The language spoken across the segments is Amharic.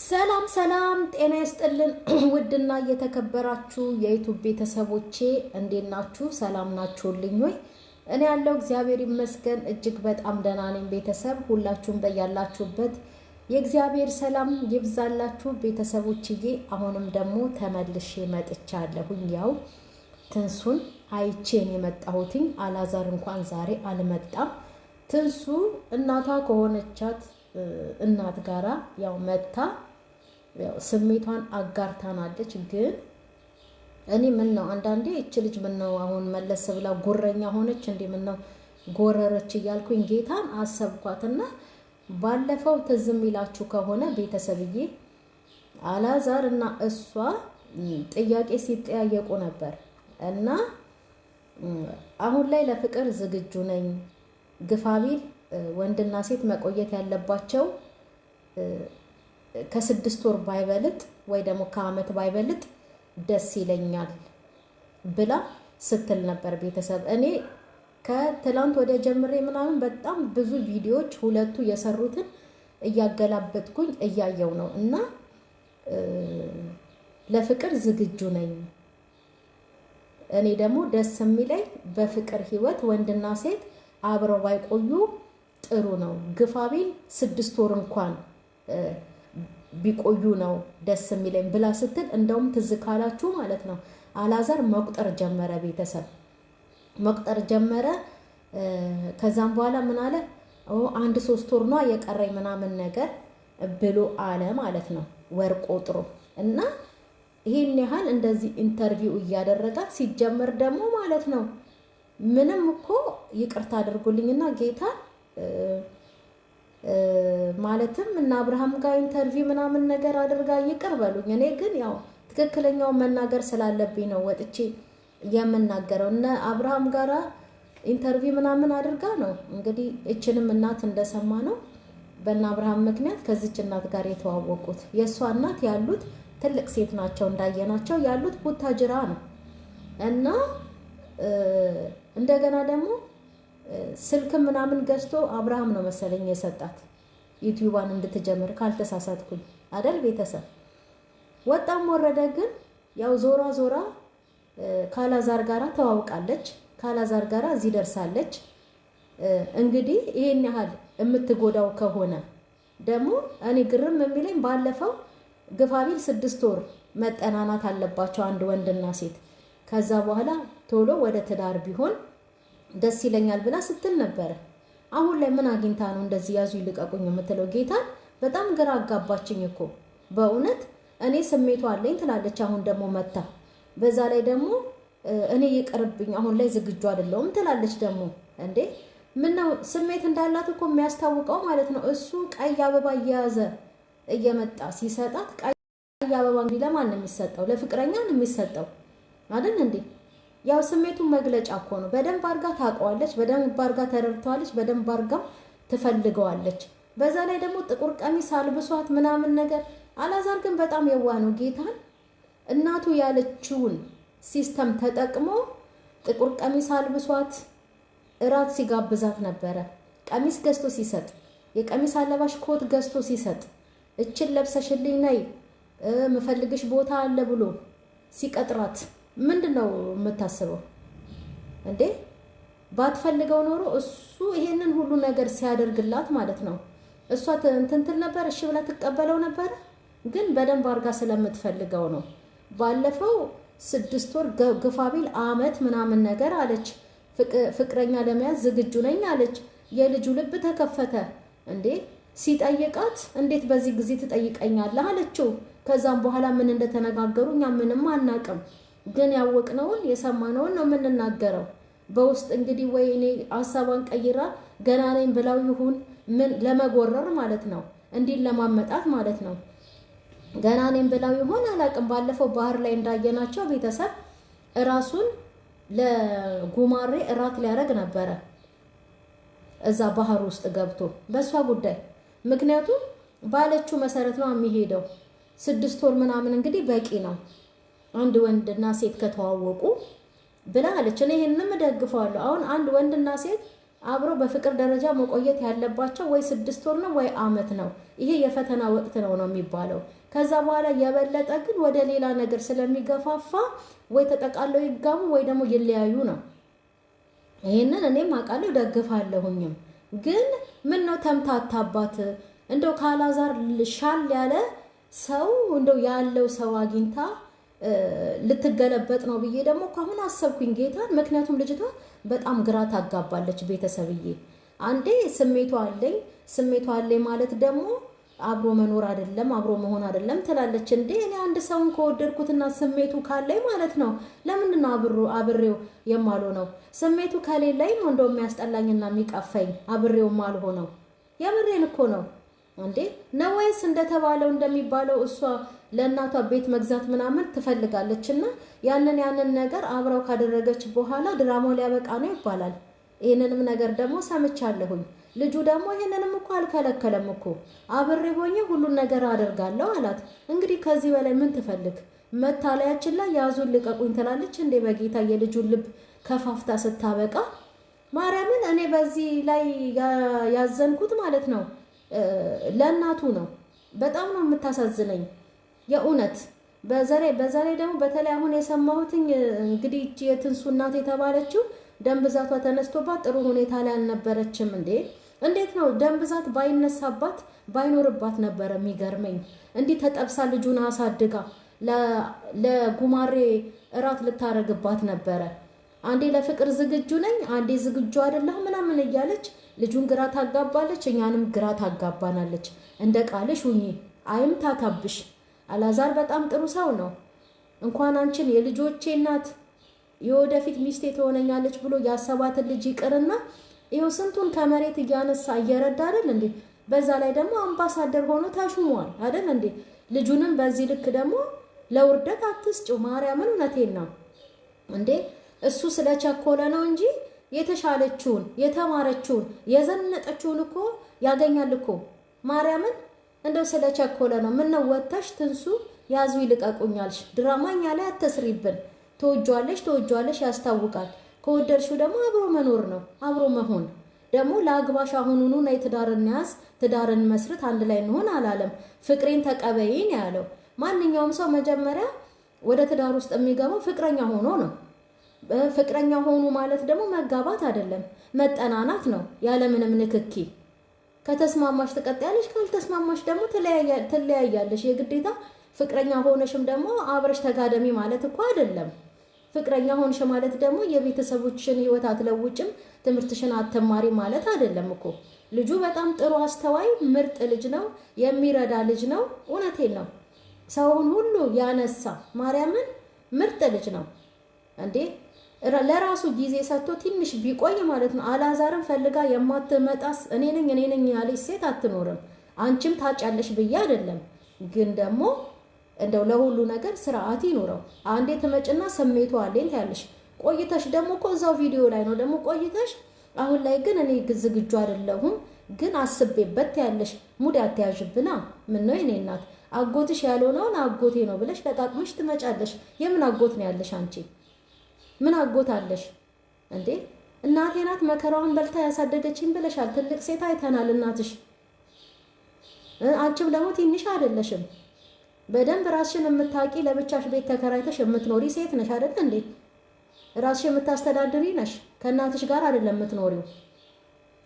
ሰላም ሰላም ጤና ይስጥልን ውድና እየተከበራችሁ የዩቲዩብ ቤተሰቦቼ እንዴት ናችሁ? ሰላም ናችሁልኝ ወይ? እኔ ያለው እግዚአብሔር ይመስገን እጅግ በጣም ደህና ነኝ። ቤተሰብ ሁላችሁም በያላችሁበት የእግዚአብሔር ሰላም ይብዛላችሁ ቤተሰቦችዬ። አሁንም ደግሞ ተመልሼ መጥቻለሁኝ። ያው ትንሱን አይቼን የመጣሁትኝ አላዛር እንኳን ዛሬ አልመጣም። ትንሱ እናቷ ከሆነቻት እናት ጋራ ያው መታ ያው ስሜቷን አጋርታናለች። ግን እኔ ምን ነው አንዳንዴ እቺ ልጅ ምን ነው አሁን መለስ ብላ ጉረኛ ሆነች እንዴ? ምን ነው ጎረረች እያልኩኝ ጌታን አሰብኳትና ባለፈው ትዝም ይላችሁ ከሆነ ቤተሰብዬ አላዛር እና እሷ ጥያቄ ሲጠያየቁ ነበር እና አሁን ላይ ለፍቅር ዝግጁ ነኝ ግፋቢል ወንድና ሴት መቆየት ያለባቸው ከ6 ወር ባይበልጥ ወይ ደግሞ ከአመት ባይበልጥ ደስ ይለኛል ብላ ስትል ነበር። ቤተሰብ እኔ ከትላንት ወደ ጀምሬ ምናምን በጣም ብዙ ቪዲዮዎች ሁለቱ የሰሩትን እያገላበጥኩኝ እያየው ነው እና ለፍቅር ዝግጁ ነኝ። እኔ ደግሞ ደስ የሚለኝ በፍቅር ህይወት ወንድና ሴት አብረው ባይቆዩ ጥሩ ነው። ግፋቢል 6 ወር እንኳን ቢቆዩ ነው ደስ የሚለኝ ብላ ስትል እንደውም ትዝ ካላችሁ ማለት ነው አላዛር መቁጠር ጀመረ። ቤተሰብ መቁጠር ጀመረ። ከዛም በኋላ ምን አለ? 1-3 ወር ነው የቀረኝ ምናምን ነገር ብሎ አለ ማለት ነው ወር ቆጥሮ እና ይሄን ያህል እንደዚህ ኢንተርቪው እያደረጋት ሲጀመር ደግሞ ማለት ነው ምንም እኮ ይቅርታ አድርጉልኝና ጌታ ማለትም እና አብርሃም ጋር ኢንተርቪው ምናምን ነገር አድርጋ ይቅር በሉኝ። እኔ ግን ያው ትክክለኛው መናገር ስላለብኝ ነው ወጥቼ የምናገረው። እና አብርሃም ጋራ ኢንተርቪው ምናምን አድርጋ ነው እንግዲህ እችንም እናት እንደሰማ ነው በእና አብርሃም ምክንያት ከዚች እናት ጋር የተዋወቁት። የእሷ እናት ያሉት ትልቅ ሴት ናቸው እንዳየናቸው ያሉት ቡታጅራ ነው እና እንደገና ደግሞ ስልክ ምናምን ገዝቶ አብርሃም ነው መሰለኝ የሰጣት ዩቲዩባን እንድትጀምር ካልተሳሳትኩኝ አይደል? ቤተሰብ ወጣም ወረደ ግን ያው ዞራ ካላዛር ጋራ ተዋውቃለች። ካላዛር ጋራ እዚህ ደርሳለች። እንግዲህ ይሄን ያህል የምትጎዳው ከሆነ ደግሞ እኔ ግርም የሚለኝ ባለፈው ግፋቢል 6 ወር መጠናናት አለባቸው አንድ ወንድና ሴት ከዛ በኋላ ቶሎ ወደ ትዳር ቢሆን ደስ ይለኛል ብላ ስትል ነበር። አሁን ላይ ምን አግኝታ ነው እንደዚህ ያዙ ይልቀቁኝ የምትለው? ጌታን በጣም ግራ አጋባችኝ እኮ በእውነት። እኔ ስሜቷ አለኝ ትላለች፣ አሁን ደግሞ መታ በዛ ላይ ደግሞ እኔ ይቅርብኝ አሁን ላይ ዝግጁ አይደለሁም ትላለች ደግሞ። እንዴ ምነው ስሜት እንዳላት እኮ የሚያስታውቀው ማለት ነው። እሱ ቀይ አበባ እየያዘ እየመጣ ሲሰጣት ቀይ አበባ እንግዲህ ለማን ነው የሚሰጠው? ለፍቅረኛ ነው የሚሰጠው አይደል እንዴ? ያው ስሜቱን መግለጫ እኮ ነው። በደንብ አርጋ ታውቀዋለች፣ በደንብ አርጋ ተረድተዋለች፣ በደንብ አርጋ ትፈልገዋለች። በዛ ላይ ደግሞ ጥቁር ቀሚስ አልብሷት ምናምን ነገር። አላዛር ግን በጣም የዋህ ነው። ጌታን እናቱ ያለችውን ሲስተም ተጠቅሞ ጥቁር ቀሚስ አልብሷት እራት ሲጋብዛት ነበረ። ቀሚስ ገዝቶ ሲሰጥ፣ የቀሚስ አለባሽ ኮት ገዝቶ ሲሰጥ፣ እችን ለብሰሽልኝ ነይ ምፈልግሽ ቦታ አለ ብሎ ሲቀጥራት ምንድነው የምታስበው እንዴ? ባትፈልገው ኖሮ እሱ ይሄንን ሁሉ ነገር ሲያደርግላት ማለት ነው እሷ እንትን ነበር፣ እሺ ብላ ትቀበለው ነበር። ግን በደንብ አርጋ ስለምትፈልገው ነው። ባለፈው 6 ወር ግፋቢል አመት ምናምን ነገር አለች። ፍቅረኛ ለመያዝ ዝግጁ ነኝ አለች። የልጁ ልብ ተከፈተ እንዴ ሲጠይቃት፣ እንዴት በዚህ ጊዜ ትጠይቀኛለህ አለችው። ከዛም በኋላ ምን እንደተነጋገሩ እኛ ምንም አናቅም። ግን ያወቅነውን የሰማነውን ነው የምንናገረው። በውስጥ እንግዲህ ወይ እኔ ሀሳቧን ቀይራ ገና ነኝ ብላው ይሁን ምን ለመጎረር ማለት ነው እንዲህ ለማመጣት ማለት ነው ገና ነኝ ብላው ይሆን አላቅም። ባለፈው ባህር ላይ እንዳየናቸው ቤተሰብ ራሱን ለጉማሬ እራት ሊያረግ ነበረ እዛ ባህር ውስጥ ገብቶ በሷ ጉዳይ። ምክንያቱም ባለችው መሰረት ነው የሚሄደው። 6 ወር ምናምን እንግዲህ በቂ ነው አንድ ወንድና ሴት ከተዋወቁ ብላ አለች። እኔ ይሄንንም ደግፈዋለሁ። አሁን አንድ ወንድና ሴት አብሮ በፍቅር ደረጃ መቆየት ያለባቸው ወይ 6 ወር ነው ወይ አመት ነው። ይሄ የፈተና ወቅት ነው የሚባለው። ከዛ በኋላ የበለጠ ግን ወደ ሌላ ነገር ስለሚገፋፋ ወይ ተጠቃለው ይጋቡ ወይ ደግሞ ይለያዩ ነው። ይሄንን እኔም አውቃለሁ ደግፋለሁኝም። ግን ምን ነው ተምታታባት? እንደው ካላዛር ሻል ያለ ሰው እንደው ያለው ሰው አግኝታ ልትገለበጥ ነው ብዬ ደግሞ አሁን አሰብኩኝ ጌታን። ምክንያቱም ልጅቷ በጣም ግራ ታጋባለች። ቤተሰብዬ አንዴ ስሜቷ አለኝ ማለት ደግሞ አብሮ መኖር አይደለም አብሮ መሆን አይደለም ትላለች። እንዴ እኔ አንድ ሰውን ከወደድኩትና ስሜቱ ካለኝ ማለት ነው ለምንድን ነው አብሬው የማልሆነው? ስሜቱ ከሌለኝ ነው እንደው የሚያስጠላኝና የሚቀፈኝ አብሬው የማልሆነው። የምሬን እኮ ነው እንዴ ነው ወይስ እንደተባለው እንደሚባለው እሷ ለእናቷ ቤት መግዛት ምናምን ትፈልጋለችና ያንን ነገር አብረው ካደረገች በኋላ ድራማው ሊያበቃ ነው ይባላል። ይሄንንም ነገር ደግሞ ሰምቻለሁኝ። ልጁ ደግሞ ይሄንንም እኮ አልከለከለም እኮ አብሬ ሆኜ ሁሉን ነገር አደርጋለሁ አላት። እንግዲህ ከዚህ በላይ ምን ትፈልግ? መታለያችን ላይ ያዙን ልቀቁኝ ትላለች እንዴ በጌታ የልጁን ልብ ከፋፍታ ስታበቃ ማርያምን። እኔ በዚህ ላይ ያዘንኩት ማለት ነው ለእናቱ ነው። በጣም ነው የምታሳዝነኝ የእውነት። በዛሬ ደግሞ በተለይ አሁን የሰማሁትኝ እንግዲህ የትንሱ እናት የተባለችው ደም ብዛቷ ተነስቶባት ጥሩ ሁኔታ ላይ አልነበረችም። እንዴት ነው ደም ብዛት ባይነሳባት ባይኖርባት ነበረ የሚገርመኝ። እንዲህ ተጠብሳ ልጁን አሳድጋ ለጉማሬ እራት ልታረግባት ነበረ። አንዴ ለፍቅር ዝግጁ ነኝ አንዴ ዝግጁ አይደለሁ ምናምን እያለች ልጁን ግራ ታጋባለች፣ እኛንም ግራ ታጋባናለች። እንደ ቃልሽ ሁኚ አይምታታብሽ። አላዛር በጣም ጥሩ ሰው ነው። እንኳን አንቺን የልጆቼ እናት የወደፊት ሚስቴ ትሆነኛለች ብሎ ያሰባትን ልጅ ይቅርና ይኸው ስንቱን ከመሬት እያነሳ እየረዳ አይደል እንዴ? በዛ ላይ ደግሞ አምባሳደር ሆኖ ታሹሟል አይደል እንዴ? ልጁንም በዚህ ልክ ደግሞ ለውርደት አትስጪው ማርያምን። እውነቴን ነው እንዴ እሱ ስለቸኮለ ነው እንጂ የተሻለችውን የተማረችውን የዘነጠችውን እኮ ያገኛል እኮ ማርያምን። እንደው ስለቸኮለ ነው። ምን ነው ወተሽ ትንሱ ያዙ ይልቀቁኛልሽ ድራማኛ ላይ አትስሪብን። ተወጇለሽ ያስታውቃል። ከወደድሽው ደግሞ አብሮ መኖር ነው አብሮ መሆን። ደግሞ ለአግባሽ አሁኑኑ ነይ ትዳርን ያዝ ትዳርን መስርት አንድ ላይ እንሆን አላለም። ፍቅሬን ተቀበይን ያለው። ማንኛውም ሰው መጀመሪያ ወደ ትዳር ውስጥ የሚገባው ፍቅረኛ ሆኖ ነው። ፍቅረኛ ሆኑ ማለት ደግሞ መጋባት አይደለም መጠናናት ነው ያለምንም ንክኪ። ከተስማማሽ ትቀጥያለሽ፣ ካልተስማማሽ ደግሞ ትለያያለሽ። የግዴታ ፍቅረኛ ሆነሽም ደግሞ አብረሽ ተጋደሚ ማለት እኮ አይደለም። ፍቅረኛ ሆንሽ ማለት ደግሞ የቤተሰቦችሽን ህይወት አትለውጭም፣ ትምህርትሽን አትማሪ ማለት አይደለም እኮ። ልጁ በጣም ጥሩ አስተዋይ ምርጥ ልጅ ነው፣ የሚረዳ ልጅ ነው። እውነቴን ነው። ሰውን ሁሉ ያነሳ ማርያምን ምርጥ ልጅ ነው እንዴ። ለራሱ ጊዜ ሰጥቶ ትንሽ ቢቆይ ማለት ነው። አላዛርን ፈልጋ የማትመጣስ እኔ ነኝ ያለች ሴት አትኖርም። አንቺም ታጫለሽ ብዬ አይደለም፣ ግን ደግሞ እንደው ለሁሉ ነገር ስርዓት ይኖረው። አንዴ ትመጭና ስሜቱ አለኝ ያለሽ ቆይተሽ ደግሞ እኮ እዛው ቪዲዮ ላይ ነው ደግሞ ቆይተሽ አሁን ላይ ግን እኔ ዝግጁ አይደለሁም ግን አስቤበት ያለሽ ሙድ አትያዥብና። ምን ነው የኔ እናት አጎትሽ ያልሆነውን አጎቴ ነው ብለሽ ለቃቅመሽ ትመጫለሽ። የምን አጎት ነው ያለሽ አንቺ? ምን አጎት አለሽ እንዴ? እናቴ ናት መከራውን በልታ ያሳደገችኝ ብለሻል። ትልቅ ሴት አይተናል እናትሽ። አንቺም ደግሞ ትንሽ አይደለሽም። በደንብ ራስሽን የምታቂ ለብቻሽ ቤት ተከራይተሽ የምትኖሪ ሴት ነሽ አይደል እንዴ? ራስሽ የምታስተዳድሪ ነሽ። ከእናትሽ ጋር አይደለም የምትኖሪው።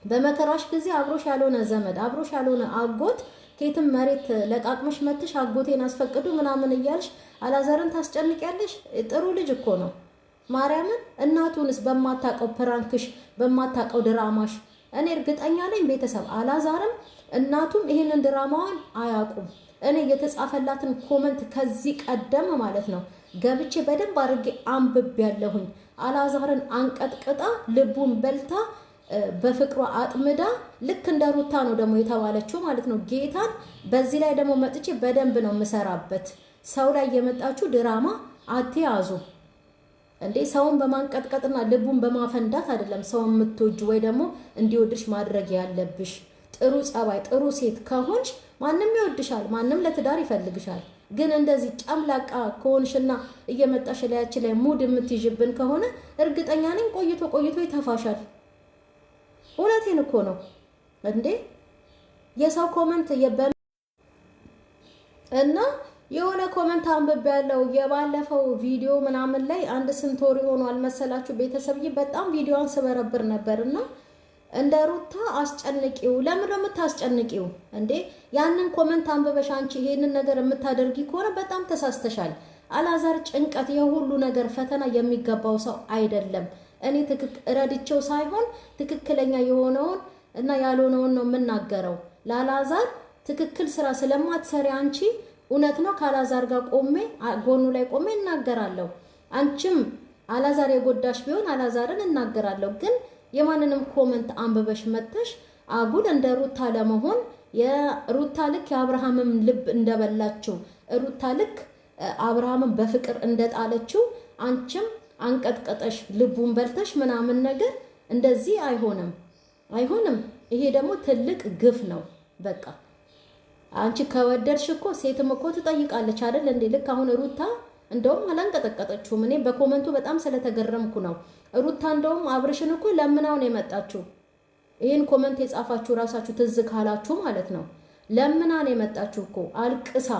በመከራሽ ጊዜ አብሮሽ ያልሆነ ዘመድ አብሮሽ ያልሆነ አጎት ከየትም መሬት ለቃቅመሽ መጥሽ አጎቴን አስፈቅዱ ምናምን እያልሽ አላዛርን ታስጨንቂያለሽ። ጥሩ ልጅ እኮ ነው ማርያምን። እናቱንስ በማታቀው ፕራንክሽ በማታቀው ድራማሽ እኔ እርግጠኛ ነኝ ቤተሰብ አላዛርም እናቱም ይሄንን ድራማዋን አያውቁም። እኔ የተጻፈላትን ኮመንት ከዚህ ቀደም ማለት ነው ገብቼ በደንብ አድርጌ አንብቤ ያለሁኝ። አላዛርን አንቀጥቅጣ ልቡን በልታ በፍቅሯ አጥምዳ ልክ እንደ ሩታ ነው ደግሞ የተባለችው ማለት ነው ጌታን። በዚህ ላይ ደግሞ መጥቼ በደንብ ነው የምሰራበት። ሰው ላይ የመጣችሁ ድራማ አትያዙ እንዴ። ሰውን በማንቀጥቀጥና ልቡን በማፈንዳት አይደለም ሰው የምትወጁ ወይ ደግሞ እንዲወድሽ ማድረግ ያለብሽ። ጥሩ ጸባይ ጥሩ ሴት ከሆንሽ ማንም ይወድሻል፣ ማንም ለትዳር ይፈልግሻል። ግን እንደዚህ ጨምላቃ ከሆንሽና እየመጣሽ ላያችን ላይ ሙድ የምትይዥብን ከሆነ እርግጠኛ ነኝ ቆይቶ ይተፋሻል። እውነቴን እኮ ነው እንዴ የሰው ኮመንት እና የሆነ ኮመንት አንብቤ ያለው የባለፈው ቪዲዮ ምናምን ላይ አንድ ስንት ወር ሆኗል መሰላችሁ ቤተሰብዬ በጣም ቪዲዮውን ስበረብር ነበርና እንደ ሩታ አስጨንቂው ለምን የምታስጨንቂው እንዴ ያንን ኮመንት አንብበሽ አንቺ ይሄንን ነገር የምታደርጊ ከሆነ በጣም ተሳስተሻል። አላዛር ጭንቀት የሁሉ ነገር ፈተና የሚገባው ሰው አይደለም። እኔ ረድቼው ሳይሆን ትክክለኛ የሆነውን እና ያልሆነውን ነው የምናገረው። ለአላዛር ትክክል ስራ ስለማትሰሪ አንቺ እውነት ነው ካላዛር ጋር ቆሜ ጎኑ ላይ ቆሜ እናገራለሁ። አንቺም አላዛር የጎዳሽ ቢሆን አላዛርን እናገራለሁ። ግን የማንንም ኮመንት አንብበሽ መተሽ አጉል እንደ ሩታ ለመሆን የሩታ ልክ የአብርሃምም ልብ እንደበላችው ሩታ ልክ አብርሃምን በፍቅር እንደጣለችው አንቺም አንቀጥቀጠሽ ልቡን በልተሽ ምናምን ነገር እንደዚህ አይሆንም። ይሄ ደግሞ ትልቅ ግፍ ነው። በቃ አንቺ ከወደድሽ እኮ ሴትም እኮ ትጠይቃለች አይደል እንዴ? ልክ አሁን ሩታ እንደውም አላንቀጠቀጠችውም። እኔ በኮመንቱ በጣም ስለተገረምኩ ነው። ሩታ እንደውም አብርሽን እኮ ለምናው ነው የመጣችው። ይሄን ኮመንት የጻፋችሁ ራሳችሁ ትዝ ካላችሁ ማለት ነው። ለምና ነው የመጣችው እኮ አልቅሳ።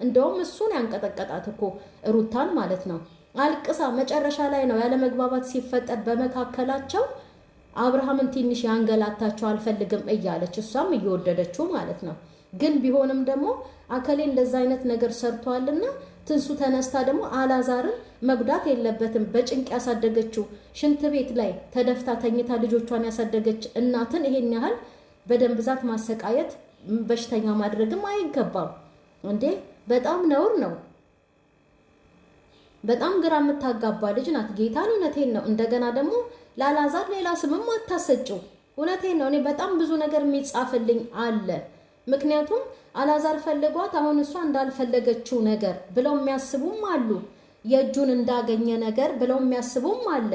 እንደውም እሱን ያንቀጠቀጣት እኮ ሩታን ማለት ነው። አልቅሳ መጨረሻ ላይ ነው ያለ መግባባት ሲፈጠር በመካከላቸው አብርሃምን ትንሽ ያንገላታቸው አልፈልግም እያለች እሷም እየወደደችው ማለት ነው። ግን ቢሆንም ደግሞ አከሌ እንደዛ አይነት ነገር ሰርቷልና ትንሱ ተነስታ ደግሞ አላዛርን መጉዳት የለበትም። በጭንቅ ያሳደገችው ሽንት ቤት ላይ ተደፍታ ተኝታ ልጆቿን ያሳደገች እናትን ይሄን ያህል በደም ብዛት ማሰቃየት በሽተኛ ማድረግም አይገባም እንዴ! በጣም ነውር ነው። በጣም ግራ የምታጋባ ልጅ ናት። ጌታን እውነቴን ነው። እንደገና ደግሞ ለአላዛር ሌላ ስምም አታሰጭው። እውነቴን ነው። እኔ በጣም ብዙ ነገር የሚጻፍልኝ አለ። ምክንያቱም አላዛር ፈልጓት አሁን እሷ እንዳልፈለገችው ነገር ብለው የሚያስቡም አሉ። የእጁን እንዳገኘ ነገር ብለው የሚያስቡም አለ።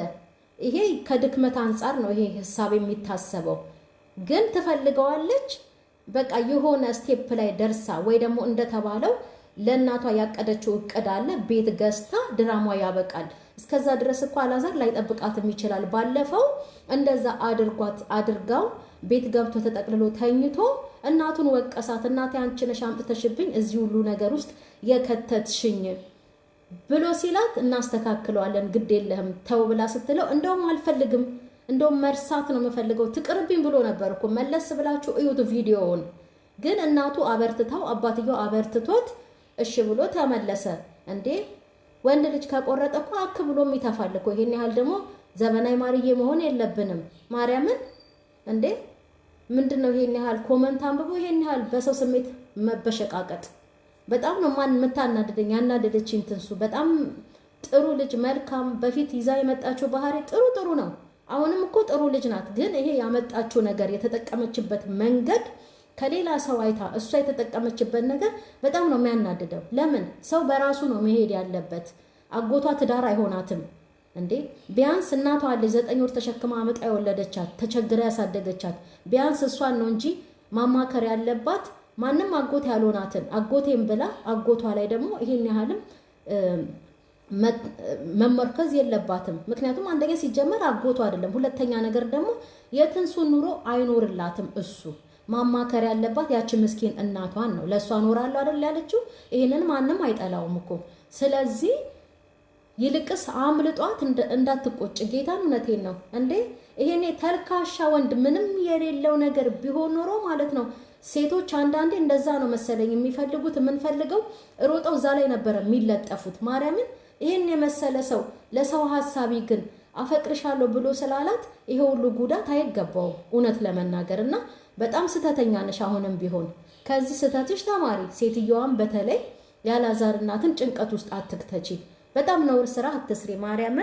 ይሄ ከድክመት አንጻር ነው ይሄ ሐሳብ የሚታሰበው። ግን ትፈልገዋለች። በቃ የሆነ ስቴፕ ላይ ደርሳ ወይ ደግሞ እንደተባለው ለእናቷ ያቀደችው እቅድ አለ። ቤት ገዝታ ድራማ ያበቃል። እስከዛ ድረስ እኮ አላዛር ላይጠብቃትም ይችላል። ባለፈው እንደዛ አድርጋው ቤት ገብቶ ተጠቅልሎ ተኝቶ እናቱን ወቀሳት። እናቴ አንቺ ነሽ አምጥተሽብኝ እዚህ ሁሉ ነገር ውስጥ የከተትሽኝ ብሎ ሲላት እናስተካክለዋለን ግድ የለህም ተው ብላ ስትለው እንደውም አልፈልግም እንደውም መርሳት ነው የምፈልገው ትቅርብኝ ብሎ ነበር እኮ። መለስ ብላችሁ እዩት ቪዲዮውን። ግን እናቱ አበርትታው አባትየው አበርትቶት እሺ ብሎ ተመለሰ። እንዴ ወንድ ልጅ ከቆረጠ እኮ አክ ብሎም ይተፋል እኮ። ይሄን ያህል ደግሞ ዘመናዊ ማርዬ መሆን የለብንም። ማርያምን እንዴ ምንድነው ይሄን ያህል ኮመንት አንብቦ ይሄን ያህል በሰው ስሜት መበሸቃቀጥ? በጣም ነው ማን መታናደደኝ። ያናደደችኝ ትንሱ በጣም ጥሩ ልጅ መልካም፣ በፊት ይዛ የመጣችው ባህሪ ጥሩ ነው። አሁንም እኮ ጥሩ ልጅ ናት። ግን ይሄ ያመጣችው ነገር የተጠቀመችበት መንገድ ከሌላ ሰው አይታ እሷ የተጠቀመችበት ነገር በጣም ነው የሚያናድደው። ለምን ሰው በራሱ ነው መሄድ ያለበት። አጎቷ ትዳር አይሆናትም እንዴ? ቢያንስ እናቷ አለች 9 ወር ተሸክማ አመጣ የወለደቻት ተቸግራ ያሳደገቻት። ቢያንስ እሷን ነው እንጂ ማማከር ያለባት ማንም አጎት ያልሆናትን አጎቴም ብላ አጎቷ ላይ ደግሞ ይሄን ያህልም መመርከዝ የለባትም። ምክንያቱም አንደኛ ሲጀመር አጎቷ አይደለም፣ ሁለተኛ ነገር ደግሞ የትንሱ ኑሮ አይኖርላትም። እሱ ማማከር ያለባት ያቺ ምስኪን እናቷን ነው። ለሷ ኖራለሁ አይደል ያለችው። ይሄንን ማንም አይጠላውም እኮ። ስለዚህ ይልቅስ አምልጧት እንዳትቆጭ። ጌታን እውነቴን ነው እንዴ። ይሄኔ ተልካሻ ወንድ ምንም የሌለው ነገር ቢሆን ኖሮ ማለት ነው። ሴቶች አንዳንዴ እንደዛ ነው መሰለኝ የሚፈልጉት። የምንፈልገው ሮጠው እዛ ላይ ነበር የሚለጠፉት። ማርያምን ይሄን የመሰለ ሰው ለሰው ሐሳቢ ግን አፈቅርሻለሁ ብሎ ስላላት ይሄ ሁሉ ጉዳት አይገባውም እውነት ለመናገርና በጣም ስተተኛ ነሽ። አሁንም ቢሆን ከዚህ ስተትሽ ተማሪ። ሴትዮዋን በተለይ ያላዛር እናትን ጭንቀት ውስጥ አትክተቺ። በጣም ነውር ስራ አትስሪ ማርያምን።